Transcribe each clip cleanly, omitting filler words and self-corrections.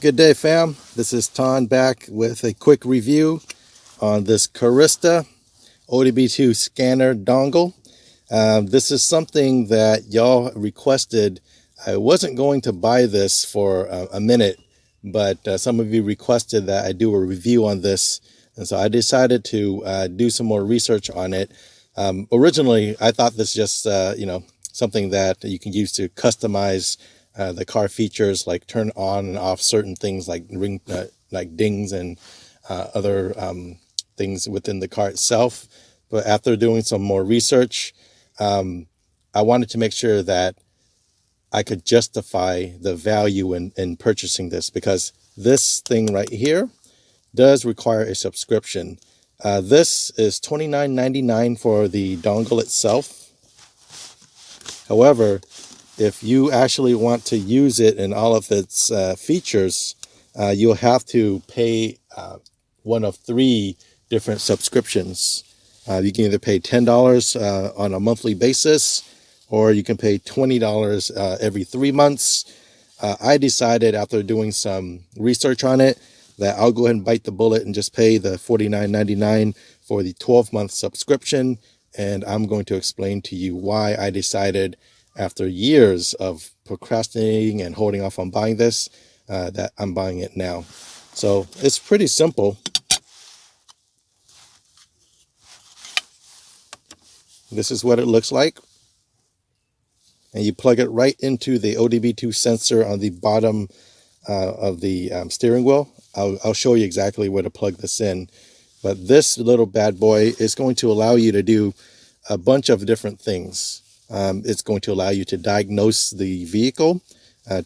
Good day, fam. This is Ton back with a quick review on this Carista OBD2 scanner dongle. This is something that y'all requested. I wasn't going to buy this for a minute, but some of you requested that I do a review on this, and so I decided to do some more research on it. Originally, I thought this just something that you can use to customize the car features, like turn on and off certain things like ring, like dings and other things within the car itself. But after doing some more research, I wanted to make sure that I could justify the value in purchasing this, because this thing right here does require a subscription. This is $29.99 for the dongle itself. However, if you actually want to use it in all of its features, you'll have to pay one of 3 different subscriptions. You can either pay $10 on a monthly basis, or you can pay $20 every 3 months. I decided, after doing some research on it, that I'll go ahead and bite the bullet and just pay the $49.99 for the 12-month subscription. And I'm going to explain to you why I decided, after years of procrastinating and holding off on buying this, that I'm buying it now. So it's pretty simple. This is what it looks like. And you plug it right into the OBD2 sensor on the bottom of the steering wheel. I'll show you exactly where to plug this in. But this little bad boy is going to allow you to do a bunch of different things. It's going to allow you to diagnose the vehicle,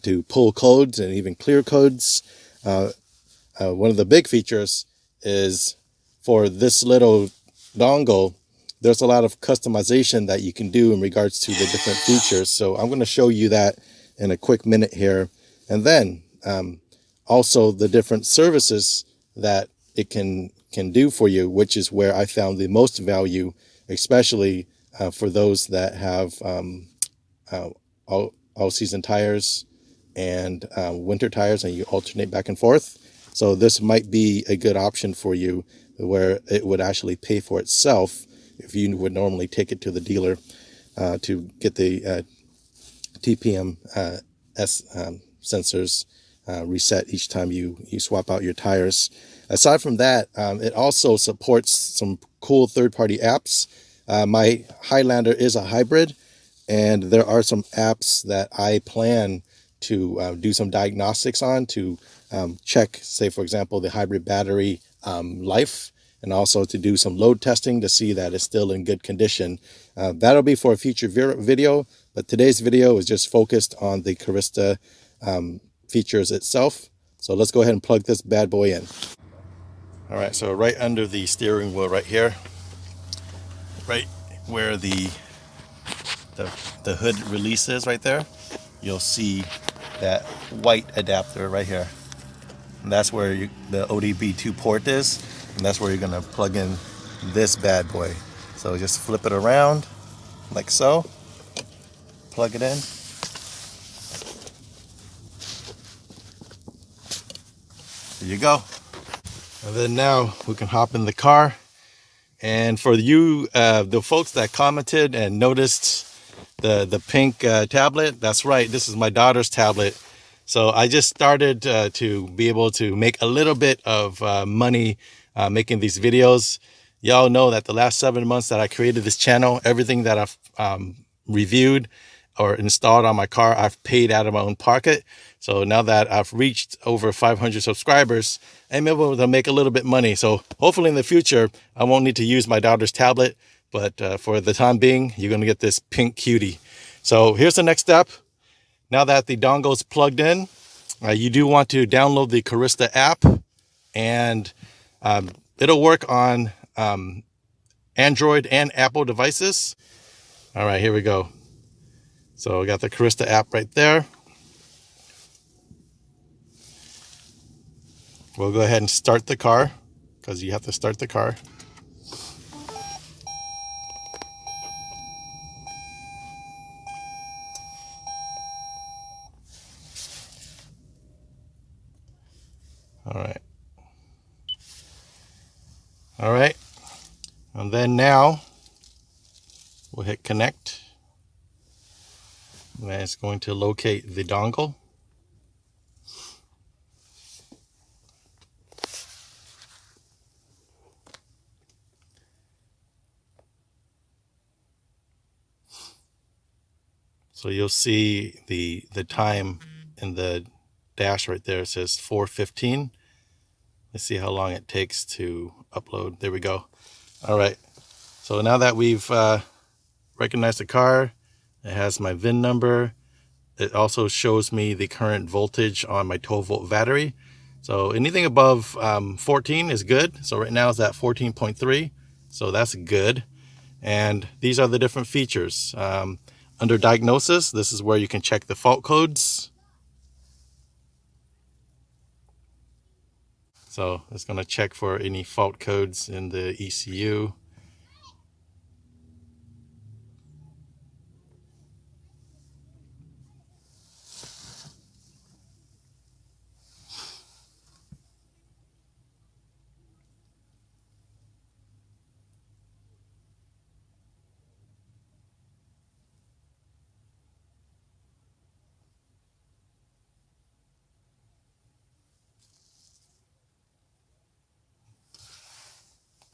to pull codes and even clear codes. One of the big features is, for this little dongle, there's a lot of customization that you can do in regards to the different features. So I'm going to show you that in a quick minute here. And then also the different services that it can do for you, which is where I found the most value, especially for those that have all season tires and winter tires, and you alternate back and forth. So this might be a good option for you, where it would actually pay for itself if you would normally take it to the dealer to get the TPM sensors reset each time you swap out your tires. Aside from that, it also supports some cool third-party apps. My Highlander is a hybrid, and there are some apps that I plan to do some diagnostics on to check, say, for example, the hybrid battery life, and also to do some load testing to see that it's still in good condition. That'll be for a future video, but today's video is just focused on the Carista features itself. So let's go ahead and plug this bad boy in. All right, so right under the steering wheel right here, right where the hood release is right there, you'll see that white adapter right here. And that's where the OBD2 port is, and that's where you're gonna plug in this bad boy. So just flip it around like so, plug it in. There you go. And then now we can hop in the car. And for you, the folks that commented and noticed the pink tablet, that's right, this is my daughter's tablet. So I just started to be able to make a little bit of money making these videos. Y'all know that the last 7 months that I created this channel, everything that I've reviewed or installed on my car, I've paid out of my own pocket. So now that I've reached over 500 subscribers, I'm able to make a little bit money. So hopefully in the future, I won't need to use my daughter's tablet, but for the time being, you're gonna get this pink cutie. So here's the next step. Now that the dongle is plugged in, you do want to download the Carista app, and it'll work on Android and Apple devices. All right, here we go. So we got the Carista app right there. We'll go ahead and start the car, because you have to start the car. All right. All right. And then now we'll hit connect. And it's going to locate the dongle. So you'll see the time in the dash right there. It says 4:15. Let's see how long it takes to upload. There we go. All right. So now that we've recognized the car, it has my VIN number. It also shows me the current voltage on my 12-volt battery. So anything above 14 is good. So right now it's at 14.3. So that's good. And these are the different features. Under diagnosis, this is where you can check the fault codes. So it's going to check for any fault codes in the ECU.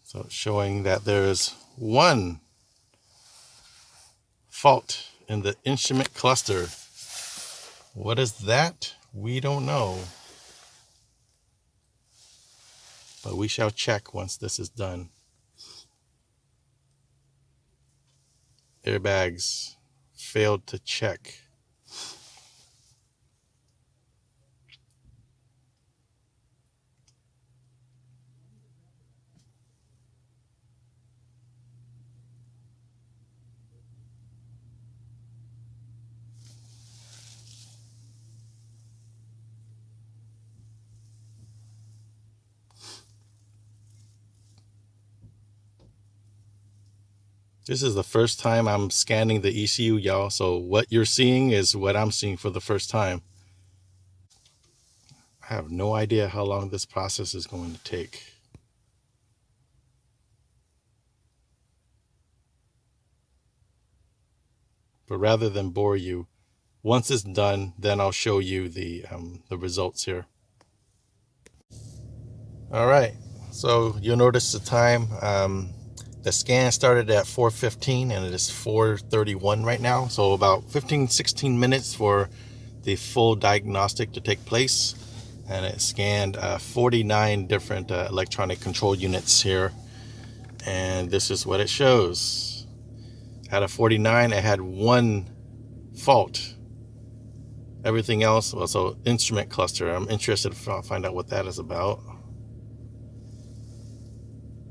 So it's showing that there's one fault in the instrument cluster. What is that? We don't know. But we shall check once this is done. Airbags failed to check. This is the first time I'm scanning the ECU, y'all. So what you're seeing is what I'm seeing for the first time. I have no idea how long this process is going to take. But rather than bore you, once it's done, then I'll show you the results here. All right, so you'll notice the time. The scan started at 4:15 and it is 4:31 right now. So about 15-16 minutes for the full diagnostic to take place. And it scanned 49 different electronic control units here. And this is what it shows. Out of 49, it had one fault. Everything else, also instrument cluster. I'm interested to find out what that is about.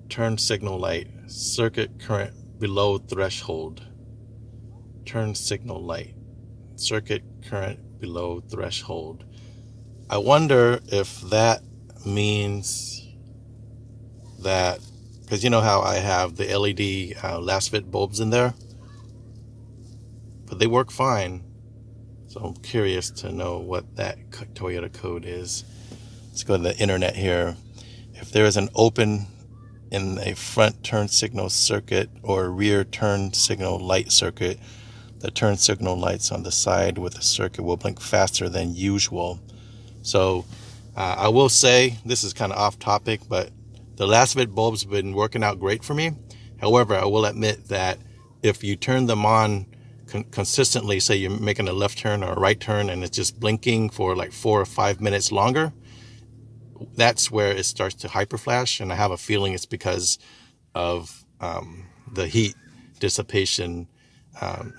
Turn signal light, circuit current below threshold. Turn signal light, circuit current below threshold. I wonder if that means that, because you know how I have the LED last fit bulbs in there, but they work fine. So I'm curious to know what that Toyota code is. Let's go to the internet here. If there is an open in a front turn signal circuit or rear turn signal light circuit, the turn signal lights on the side with the circuit will blink faster than usual. So I will say, this is kind of off topic, but the last fit bulbs have been working out great for me. However, I will admit that if you turn them on consistently, say you're making a left turn or a right turn and it's just blinking for like 4 or 5 minutes longer, that's where it starts to hyperflash, and I have a feeling it's because of the heat dissipation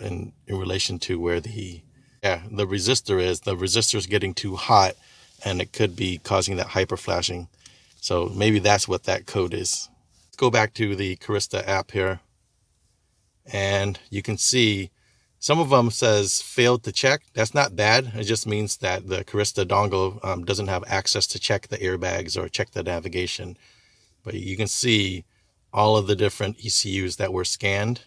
in relation to where the resistor is. The resistor is getting too hot, and it could be causing that hyperflashing. So maybe that's what that code is. Let's go back to the Carista app here, and you can see some of them says failed to check. That's not bad. It just means that the Carista dongle doesn't have access to check the airbags or check the navigation. But you can see all of the different ECUs that were scanned.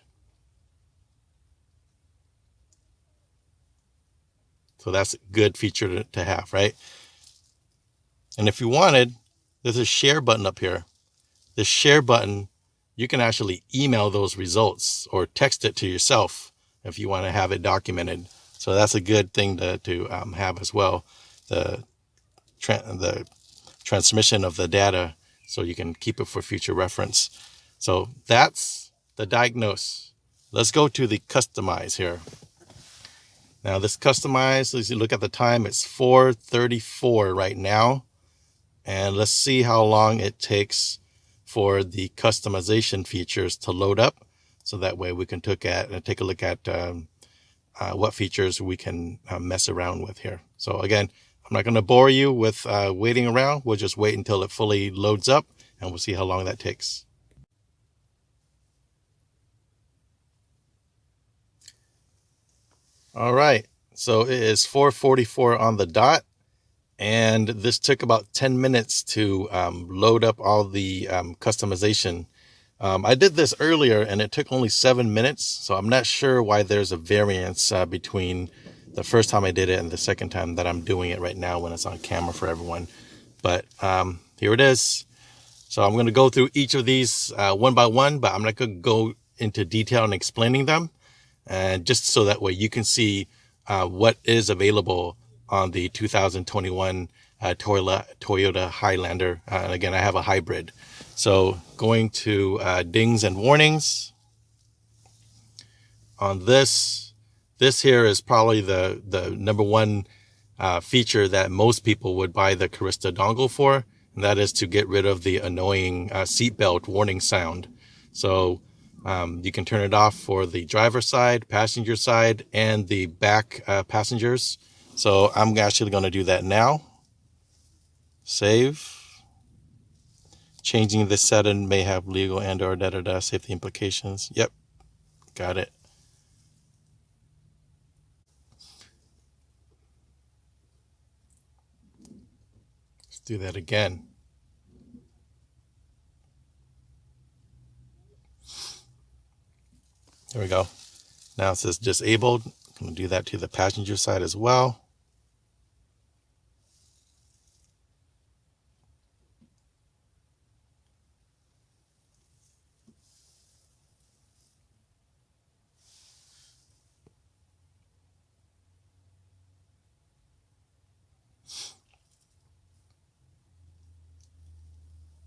So that's a good feature to have, right? And if you wanted, there's a share button up here. The share button, you can actually email those results or text it to yourself if you want to have it documented. So that's a good thing to have as well. The transmission of the data, so you can keep it for future reference. So that's the diagnose. Let's go to the customize here. Now this customize, as you look at the time, it's 4:34 right now. And let's see how long it takes for the customization features to load up. So that way we can take a look at what features we can mess around with here. So again, I'm not going to bore you with waiting around. We'll just wait until it fully loads up and we'll see how long that takes. All right, so it is 4:44 on the dot. And this took about 10 minutes to load up all the customization. I did this earlier and it took only 7 minutes. So I'm not sure why there's a variance between the first time I did it and the second time that I'm doing it right now when it's on camera for everyone. But here it is. So I'm going to go through each of these one by one, but I'm not going to go into detail in explaining them. And just so that way you can see what is available on the 2021 Toyota Highlander. And again, I have a hybrid. So going to dings and warnings. On this here is probably the number one feature that most people would buy the Carista dongle for, and that is to get rid of the annoying seatbelt warning sound. So you can turn it off for the driver's side, passenger side, and the back passengers. So I'm actually going to do that now. Save. Changing this setting may have legal and or safety implications. Yep, got it. Let's do that again. There we go. Now it says disabled. I'm going to do that to the passenger side as well.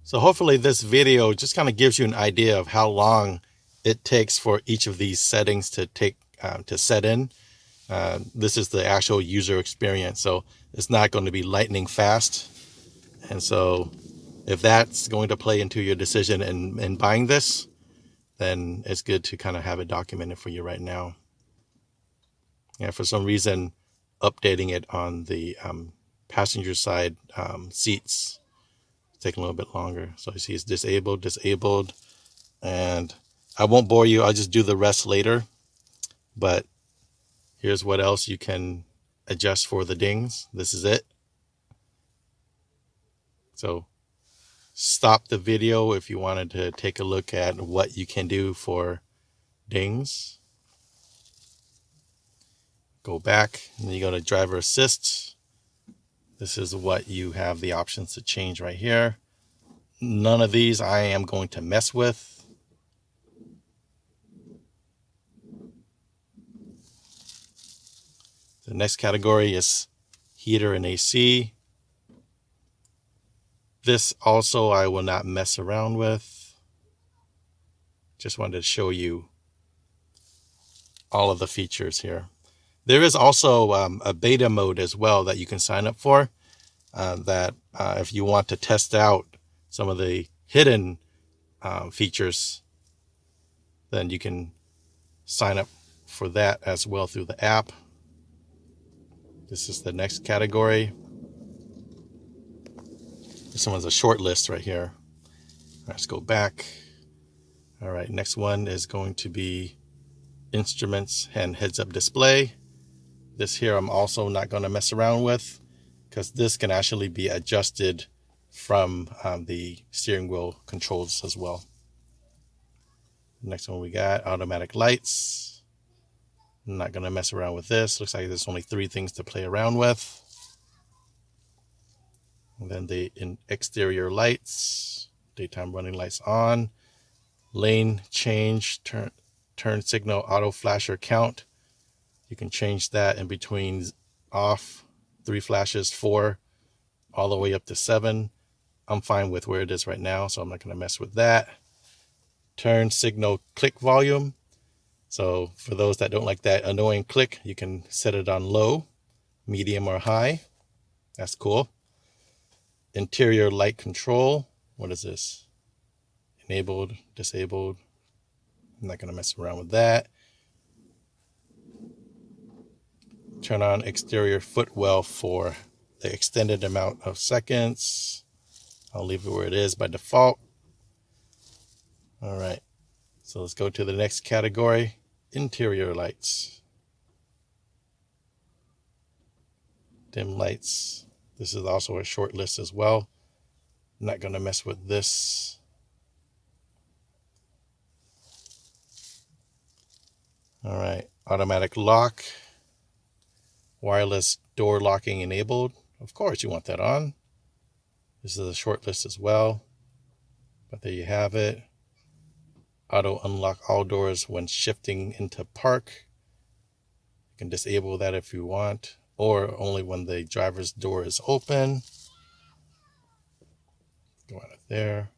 So hopefully this video just kind of gives you an idea of how long it takes for each of these settings to set in. This is the actual user experience, so it's not going to be lightning fast. And so if that's going to play into your decision in buying this, then it's good to kind of have it documented for you right now. Yeah, for some reason, updating it on the passenger side seats taking a little bit longer. So you see it's disabled, and I won't bore you. I'll just do the rest later. But here's what else you can adjust for the dings. This is it. So stop the video if you wanted to take a look at what you can do for dings. Go back and then you go to driver assist. This is what you have the options to change right here. None of these I am going to mess with. The next category is heater and AC. This also I will not mess around with. Just wanted to show you all of the features here. There is also a beta mode as well that you can sign up for. If you want to test out some of the hidden features, then you can sign up for that as well through the app. This is the next category. This one's a short list right here. Let's go back. All right, next one is going to be instruments and heads-up display. This here I'm also not going to mess around with because this can actually be adjusted from the steering wheel controls as well. Next one we got automatic lights. I'm not going to mess around with this. Looks like there's only 3 things to play around with. And then the exterior lights, daytime running lights on, lane change, turn signal, auto flasher count. You can change that in between off, 3 flashes, 4, all the way up to 7. I'm fine with where it is right now, so I'm not going to mess with that. Turn signal click volume. So for those that don't like that annoying click, you can set it on low, medium, or high. That's cool. Interior light control. What is this? Enabled, disabled. I'm not going to mess around with that. Turn on exterior footwell for the extended amount of seconds. I'll leave it where it is by default. All right, so let's go to the next category, interior lights. Dim lights. This is also a short list as well. I'm not going to mess with this. All right, automatic lock. Wireless door locking enabled. Of course you want that on. This is a short list as well, but there you have it. Auto unlock all doors when shifting into park. You can disable that if you want, or only when the driver's door is open. Go out of there.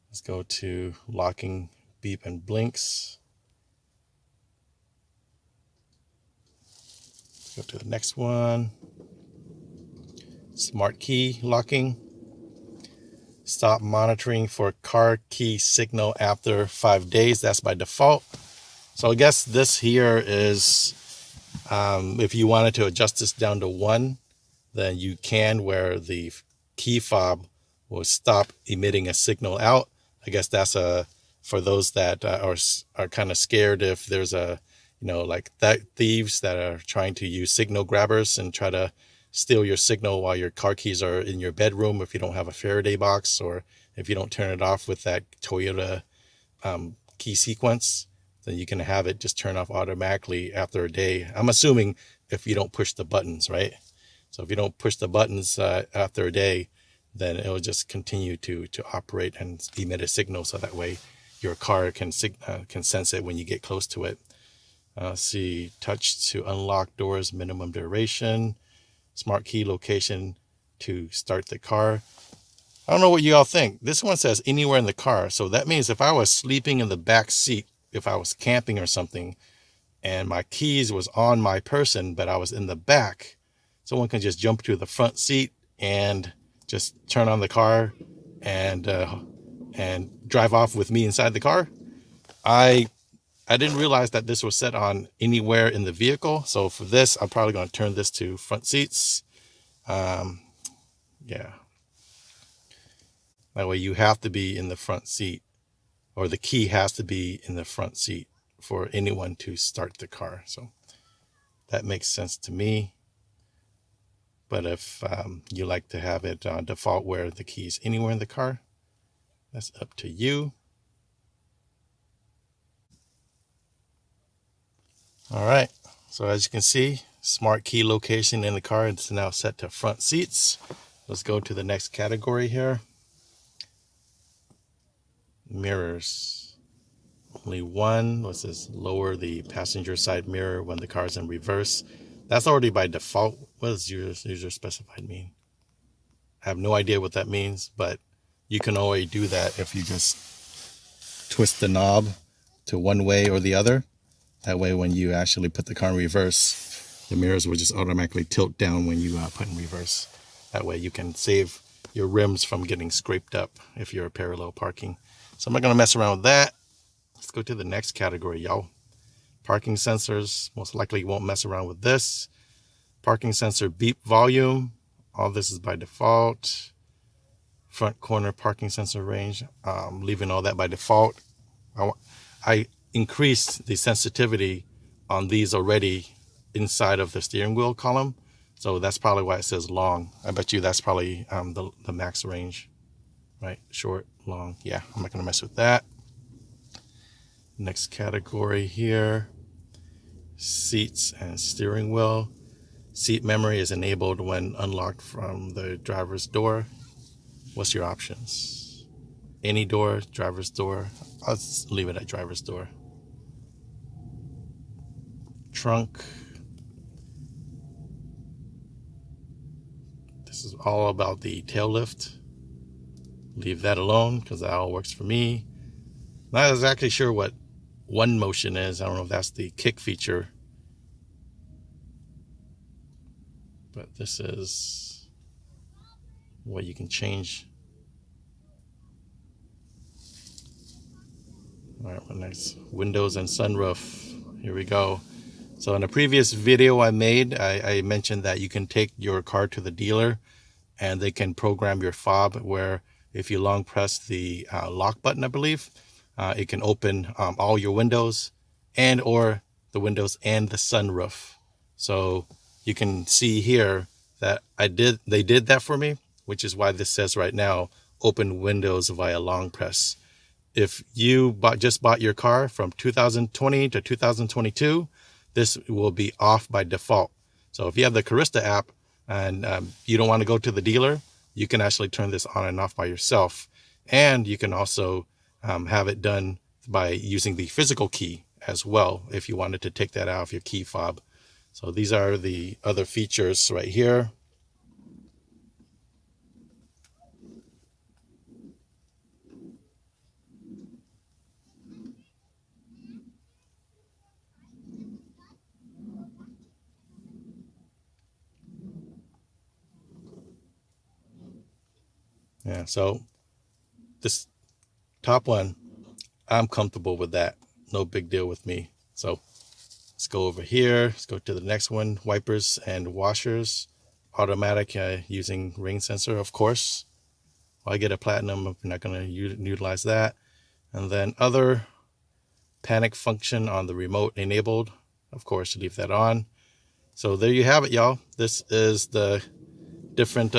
Let's go to locking beep and blinks. Let's go to the next one. Smart key locking. Stop monitoring for car key signal after 5 days. That's by default. So I guess this here is, if you wanted to adjust this down to 1, then you can, where the key fob will stop emitting a signal out. I guess that's for those that are kind of scared if there's like that thieves that are trying to use signal grabbers and try to steal your signal while your car keys are in your bedroom if you don't have a Faraday box, or if you don't turn it off with that Toyota key sequence, then you can have it just turn off automatically after a day. I'm assuming if you don't push the buttons, right? So if you don't push the buttons after a day, then it will just continue to operate and emit a signal, so that way your car can sense it when you get close to it. See, touch to unlock doors, minimum duration. Smart key location to start the car. I don't know what you all think. This one says anywhere in the car. So that means if I was sleeping in the back seat, if I was camping or something, and my keys was on my person, but I was in the back, someone can just jump to the front seat and just turn on the car and drive off with me inside the car. I didn't realize that this was set on anywhere in the vehicle. So for this, I'm probably going to turn this to front seats. Yeah. That way you have to be in the front seat, or the key has to be in the front seat for anyone to start the car. So that makes sense to me. But if you like to have it on default where the key is anywhere in the car, that's up to you. All right, so as you can see, smart key location in the car is now set to front seats. Let's go to the next category here. Mirrors. Only one. What's this? Lower the passenger side mirror when the car's in reverse. That's already by default. What does user specified mean? I have no idea what that means, but you can always do that if you just twist the knob to one way or the other. That way, when you actually put the car in reverse, the mirrors will just automatically tilt down when you put in reverse. That way you can save your rims from getting scraped up if you're parallel parking. So I'm not going to mess around with that. Let's go to the next category, y'all. Parking sensors. Most likely you won't mess around with this. Parking sensor beep volume. All this is by default. Front corner parking sensor range. Leaving all that by default. I increased the sensitivity on these already inside of the steering wheel column. So that's probably why it says long. I bet you that's probably the max range, right? Short, long. Yeah, I'm not going to mess with that. Next category here, seats and steering wheel. Seat memory is enabled when unlocked from the driver's door. What's your options? Any door, driver's door. I'll leave it at driver's door. Trunk. This is all about the tail lift. Leave that alone because that all works for me. Not exactly sure what one motion is. I don't know if that's the kick feature. But this is what you can change. All right, well, next, windows and sunroof. Here we go. So in a previous video I made, I mentioned that you can take your car to the dealer and they can program your fob where if you long press the lock button, I believe, it can open all your windows and or the windows and the sunroof. So you can see here that they did that for me, which is why this says right now, open windows via long press. If you just bought your car from 2020 to 2022, this will be off by default. So if you have the Carista app and you don't want to go to the dealer, you can actually turn this on and off by yourself. And you can also have it done by using the physical key as well, if you wanted to take that out of your key fob. So these are the other features right here. Yeah, so this top one, I'm comfortable with that. No big deal with me. So let's go over here. Let's go to the next one. Wipers and washers. Automatic using rain sensor, of course. Well, I get a platinum. I'm not going to utilize that. And then other panic function on the remote enabled. Of course, leave that on. So there you have it, y'all. This is the different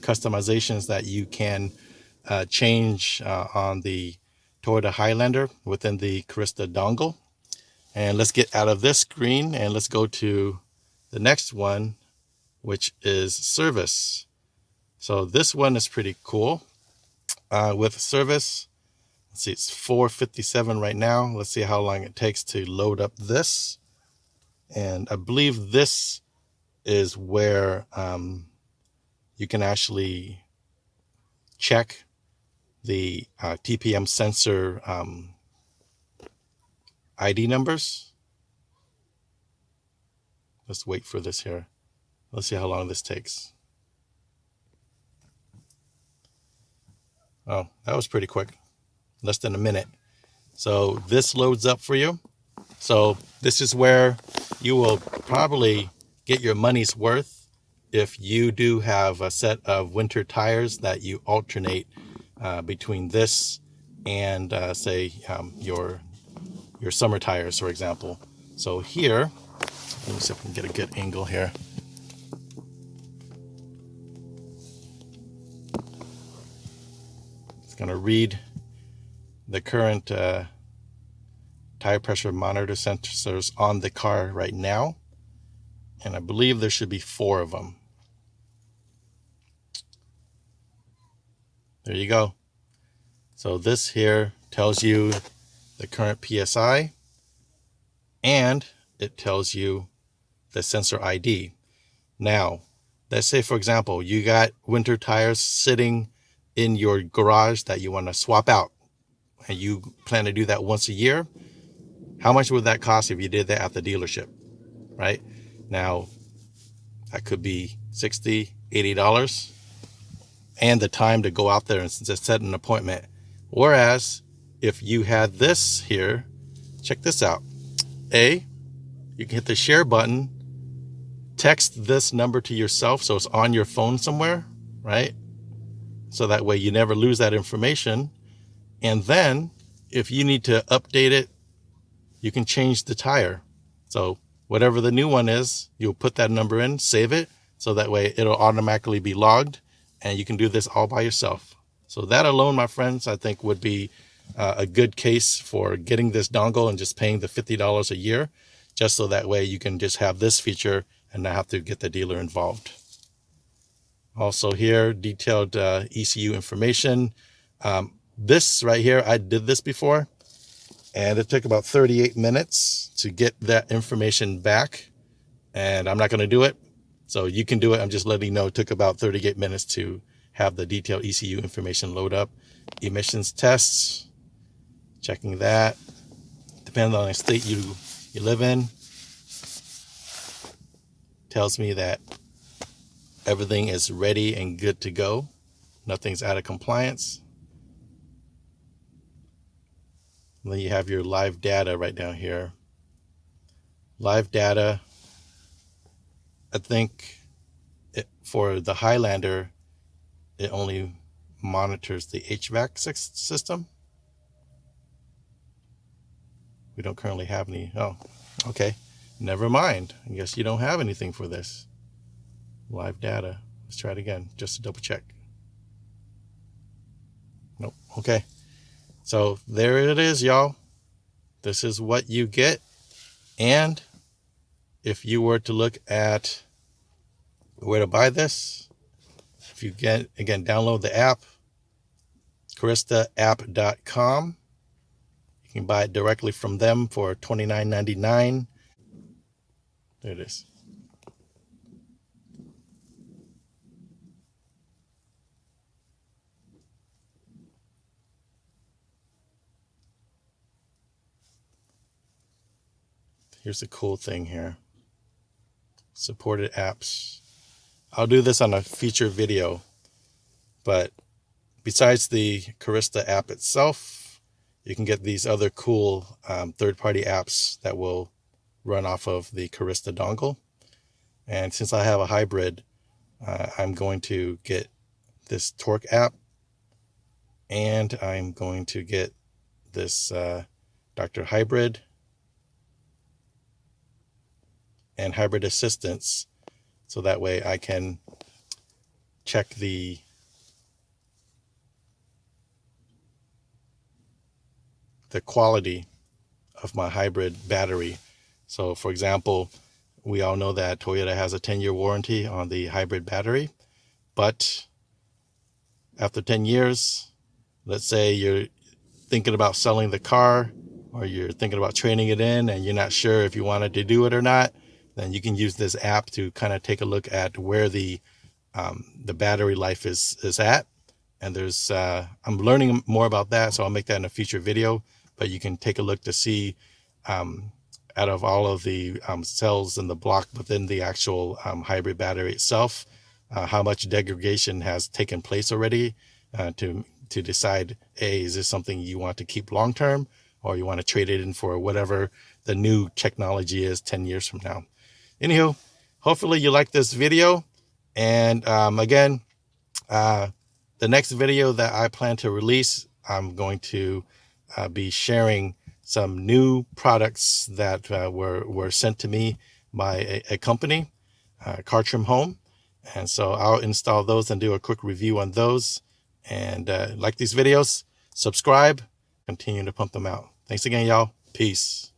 customizations that you can change on the Toyota Highlander within the Carista dongle. And let's get out of this screen and let's go to the next one, which is service. So this one is pretty cool. With service, let's see, it's 4:57 right now. Let's see how long it takes to load up this. And I believe this is where you can actually check the TPM sensor ID numbers. Let's wait for this here. Let's see how long this takes. Oh, that was pretty quick. Less than a minute. So this loads up for you. So this is where you will probably get your money's worth if you do have a set of winter tires that you alternate between this and say your summer tires, for example. So here, let me see if I can get a good angle here. It's going to read the current tire pressure monitor sensors on the car right now. And I believe there should be 4 of them. There you go. So this here tells you the current PSI and it tells you the sensor ID. Now, let's say, for example, you got winter tires sitting in your garage that you want to swap out and you plan to do that once a year. How much would that cost if you did that at the dealership, right? Now, that could be $60, $80 and the time to go out there and just set an appointment. Whereas if you had this here, check this out. You can hit the share button, text this number to yourself so it's on your phone somewhere, right? So that way you never lose that information. And then if you need to update it, you can change the tire. So whatever the new one is, you'll put that number in, save it, so that way it'll automatically be logged and you can do this all by yourself. So that alone, my friends, I think would be a good case for getting this dongle and just paying the $50 a year, just so that way you can just have this feature and not have to get the dealer involved. Also here, detailed ECU information. This right here, I did this before, and it took about 38 minutes to get that information back, and I'm not going to do it. So you can do it. I'm just letting you know it took about 38 minutes to have the detailed ECU information load up. Emissions tests, checking that. Depending on the state you live in, tells me that everything is ready and good to go. Nothing's out of compliance. And then you have your live data right down here. Live data, I think for the Highlander, it only monitors the HVAC system. We don't currently have any. Oh, okay. Never mind. I guess you don't have anything for this. Live data. Let's try it again just to double check. Nope. Okay. So there it is, y'all. This is what you get. And if you were to look at where to buy this, if you again download the app, CaristaApp.com. You can buy it directly from them for $29.99. There it is. Here's the cool thing here. Supported apps. I'll do this on a feature video, but besides the Carista app itself, you can get these other cool third-party apps that will run off of the Carista dongle. And since I have a hybrid, I'm going to get this Torque app, and I'm going to get this Dr. Hybrid and Hybrid Assistance, so that way I can check the quality of my hybrid battery. So for example, we all know that Toyota has a 10-year warranty on the hybrid battery, but after 10 years, let's say you're thinking about selling the car, or you're thinking about trading it in and you're not sure if you wanted to do it or not, then you can use this app to kind of take a look at where the battery life is at. And there's I'm learning more about that, so I'll make that in a future video. But you can take a look to see out of all of the cells in the block within the actual hybrid battery itself, how much degradation has taken place already, to decide, is this something you want to keep long term, or you want to trade it in for whatever the new technology is 10 years from now. Anywho, hopefully you like this video. And again, the next video that I plan to release, I'm going to be sharing some new products that were sent to me by a company, Car Trim Home. And so I'll install those and do a quick review on those. And like these videos, subscribe, continue to pump them out. Thanks again, y'all. Peace.